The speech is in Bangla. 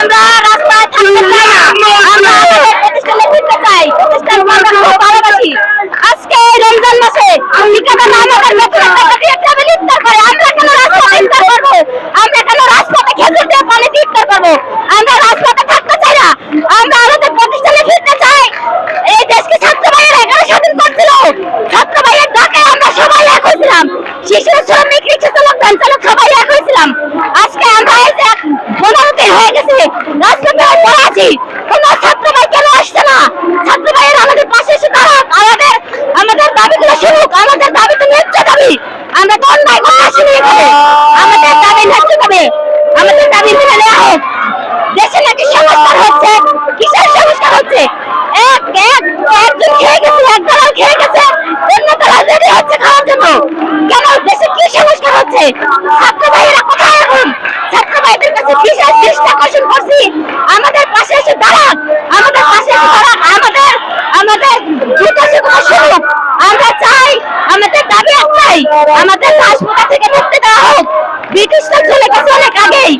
আমরা রাস্তায় থাকতে চাই না, আমরা আমাদের প্রতিষ্ঠানে ফিরতে চাই, প্রতিষ্ঠানকে আমরা খুব ভালোবাসি। আজকে রমজান মাসে ঠিকাদার আমাদের বেতন টাকা দিয়ে টেবিল ইফতার করে, আমরা কেন রাস্তায় ইফতার করবো? আমরা কেন রাজপথে খেজুর দিয়ে পানি দিয়ে ইফতার করবো? আমরা রাজপথে থাকতে চাই না, আমরা আমাদের প্রতিষ্ঠানে ফিরতে চাই। এই দেশকে ছাত্র ভাইয়েরা এখানে স্বাধীন করছিল, ছাত্র ভাইয়ের ডাকে আমরা সবাই এক হয়েছিলাম, শিশু শ্রমিক রিক্সা চালক ভ্যান চালক সবাই এক হয়েছিলাম। আজকে আমরা এই যে 15 দিন হয়ে গেছে রাজপথে পড়ে আছি, কোন ছাত্র ভাই কেন আসছে না? ছাত্র ভাইয়েরা আমাদের পাশে এসে দাঁড়াক, আমাদের দাবিগুলো শুনুক। আমাদের দাবি তো ন্যায্য দাবি, আমরা তো অন্যায় করে আসিনি এখানে। আমাদের দাবি ন্যায্য দাবি, আমাদের দাবি মেনে নেওয়া হোক। দেশে নাকি সংস্কার হচ্ছে, কিসের সংস্কার হচ্ছে? একজন খেয়ে গেছে, এক দালাল খেয়ে গেছে, অন্য দালাল রেডি হচ্ছে খাওয়ার জন্য। কেন দেশে কি সংস্কার হচ্ছে? ছাত্র ভাইয়েরা কোথায় এখন? ছাত্র ভাইদের কাছে বিশেষ দৃষ্টি আকর্ষণ করছি, আমাদের পাশে এসে দাঁড়ান, আমাদের পাশে এসে দাঁড়ান, আমাদের দ্রুত সেগুলো শুনুক। আমরা চাই, আমাদের দাবি একটাই, আমাদের রাজপথ থেকে মুক্তি দেওয়া হোক। ব্রিটিশরা চলে গেছে অনেক আগেই,